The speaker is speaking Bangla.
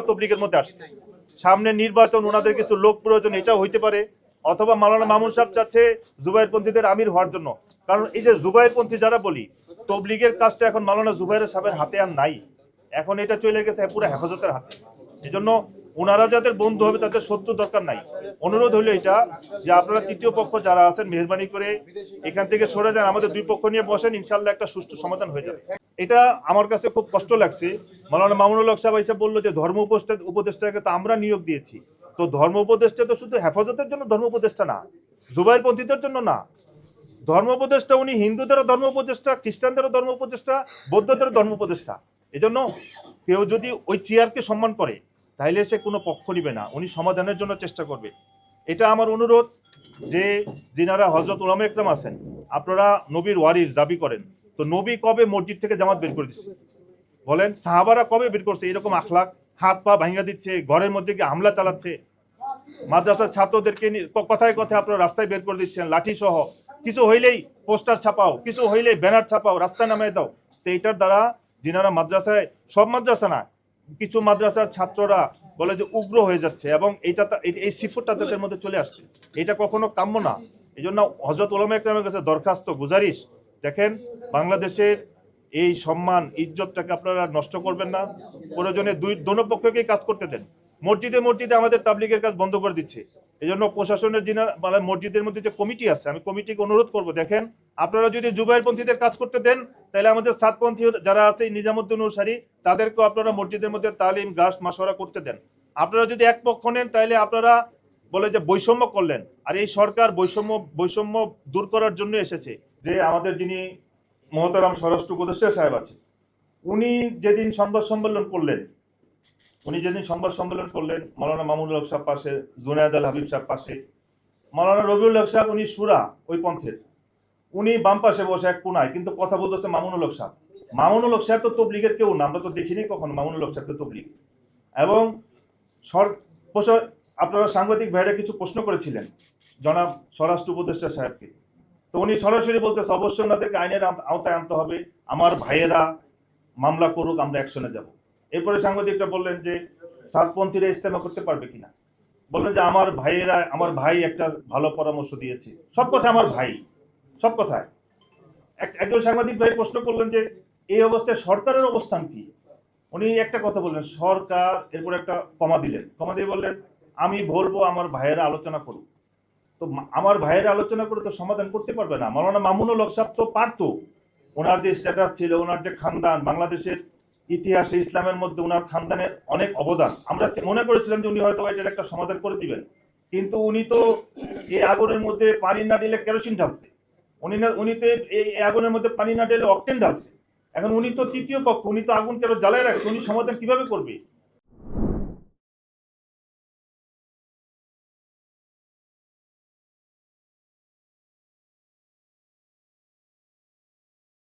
ওনারা তবলিগের মধ্যে আসছে। সামনে নির্বাচন, ওনাদের কিছু লোক প্রয়োজন, এটাও হইতে পারে। অথবা মাওলানা মামুন সাহেব চাচ্ছে জুবাইরপন্থীদের আমির হওয়ার জন্য। কারণ এই যে জুবাইরপন্থী যারা বলি, তবলিগের কাজটা এখন মাওলানা জুবাইর সাহেবের হাতে আর নাই, এখন এটা চলে গেছে পুরো হেফাজতের হাতে। এই জন্য ওনারা যাদের বন্ধু হবে তাদের শত্রু দরকার নাই। অনুরোধ হলো এটা যে আপনারা তৃতীয় পক্ষ যারা আছেন মেহরবানি করে এখান থেকে সরে যান, আমাদের দুই পক্ষ নিয়ে বসেন, ইনশাল্লাহ একটা সুষ্ঠু সমাধান হয়ে যাবে। এটা আমার কাছে খুব কষ্ট লাগছে। মাওলানা মামুনুল হক সাহেব এসে বললো যে ধর্ম উপদেষ্টাকে তো আমরা নিয়োগ দিয়েছি। তো ধর্ম উপদেষ্টা তো শুধু হেফাজতের জন্য ধর্ম উপদেষ্টা না, জুবাইরপন্থীদের জন্য না। ধর্ম উপদেষ্টা উনি হিন্দুদেরও ধর্ম উপদেষ্টা, খ্রিস্টানদেরও ধর্ম উপদেষ্টা, বৌদ্ধদেরও ধর্ম উপদেষ্টা। এই জন্য কেউ যদি ওই চেয়ারকে সম্মান করে তাহলে সে কোনো পক্ষ নিবে না, উনি সমাধানের জন্য চেষ্টা করবে। এটা আমার অনুরোধ যে যিনারা হযরত উলামা ইকরাম আছেন, আপনারা নবীর ওয়ারিস দাবি করেন, তো নবী কবে মসজিদ থেকে জামাত বের করে দিচ্ছে বলেন? সাহাবারা কবে বের করছে এরকম আখলাক? হাত পা ভাঙা দিচ্ছে, ঘরের মধ্যে গিয়ে হামলা চালাচ্ছে, মাদ্রাসার ছাত্রদেরকে কথায় কথায় আপনারা রাস্তায় বের করে দিচ্ছেন লাঠি সহ। কিছু হইলেই পোস্টার ছাপাও, কিছু হইলেই ব্যানার ছাপাও, রাস্তায় নামিয়ে দাও। তো এইটার দ্বারা যিনারা মাদ্রাসায়, সব মাদ্রাসা না, কিছু মাদ্রাসার ছাত্ররা বলে যে উগ্র হয়ে যাচ্ছে এবং এই সিফতটা তাদের মধ্যে চলে আসছে। এটা কখনো কাম্য না। এই জন্য হযরত উলামা ইকরামের কাছে দরখাস্ত, গুজারিশ, দেখেন বাংলাদেশের এই সম্মান ইজ্জতটাকে আপনারা নষ্ট করবেন না। প্রয়োজনে দোনো পক্ষকেই কাজ করতে দেন। মসজিদে মসজিদে আমাদের তাবলিগের কাজ বন্ধ করে দিচ্ছে। এই জন্য প্রশাসনের যিনি মসজিদের মধ্যে যে কমিটি আছে, আমি কমিটিকে অনুরোধ করব, দেখেন আপনারা যদি জুবাইরপন্থীদের কাজ করতে দেন তাহলে আমাদের সাতপন্থী যারা আছে নিজামুদ্দিন অনুসারী তাদেরকেও আপনারা মসজিদের মধ্যে তালিম গাছ মাশওয়ারা করতে দেন। আপনারা যদি এক পক্ষ নেন তাহলে আপনারা বলে যে বৈষম্য করলেন। আর এই সরকার বৈষম্য দূর করার জন্য এসেছে। যে আমাদের যিনি মহতারাম স্বরাষ্ট্র উপদেষ্টা সাহেব আছে, উনি যেদিন সংবাদ সম্মেলন করলেন মাওলানা মামুনুল হক সাহেব পাশে, জুনায়েদ আল হাবিব সাহেব পাশে, মাওলানা রবিউল হক সাহেব উনি সুরা ওই পন্থের, উনি বাম পাশে বসে এক কোনায়, কিন্তু কথা বলতেছে মামুনুল হক সাহেব। মামুনুল হক সাহেব তো তবলিগের কেউ না, আমরা তো দেখিনি কখনো মামুনুল হক সাহেবকে তবলিগ। এবং আপনারা সাংবাদিক ভাইরা কিছু প্রশ্ন করেছিলেন জনাব স্বরাষ্ট্র উপদেষ্টা সাহেবকে, তো উনি সরাসরি বলতেছে অবশ্যই ওনাদেরকে আইনের আওতায় আনতে হবে, আমার ভাইয়েরা মামলা করুক, আমরা অ্যাকশনে যাব। এরপরে সাংবাদিকটা বললেন যে সাতপন্থীরা ইস্তেমা করতে পারবে কিনা, বললেন যে আমার ভাই একটা ভালো পরামর্শ দিয়েছে। সব কথা আমার ভাই, সব কথায়। একজন সাংবাদিক ভাই প্রশ্ন করলেন যে এই অবস্থায় সরকারের অবস্থান কি। উনি একটা কথা বললেন সরকার, এরপর একটা কমা দিয়ে বললেন আমি বলবো আমার ভাইয়েরা আলোচনা করুক। তো আমার ভাইয়েরা আলোচনা করে তো সমাধান করতে পারবে না। মাওলানা মামুনুল হক সাহেব তো পারতো, ওনার যে স্ট্যাটাস ছিল, ওনার যে খানদান, বাংলাদেশের ইতিহাসে ইসলামের মধ্যে ওনার খানদানের অনেক অবদান, আমরা মনে করেছিলাম যে উনি হয়তো এটার একটা সমাধান করে দিবেন। কিন্তু উনি তো এই আগুনের মধ্যে পানি না ঢেলে কেরোসিন ঢালছে, উনি তো এই আগুনের মধ্যে পানি না ঢেলে অকটেন ঢালছে। এখন উনি তো তৃতীয় পক্ষ, উনি তো আগুন কেন জ্বালায় রাখছে, উনি সমাধান কিভাবে করবে?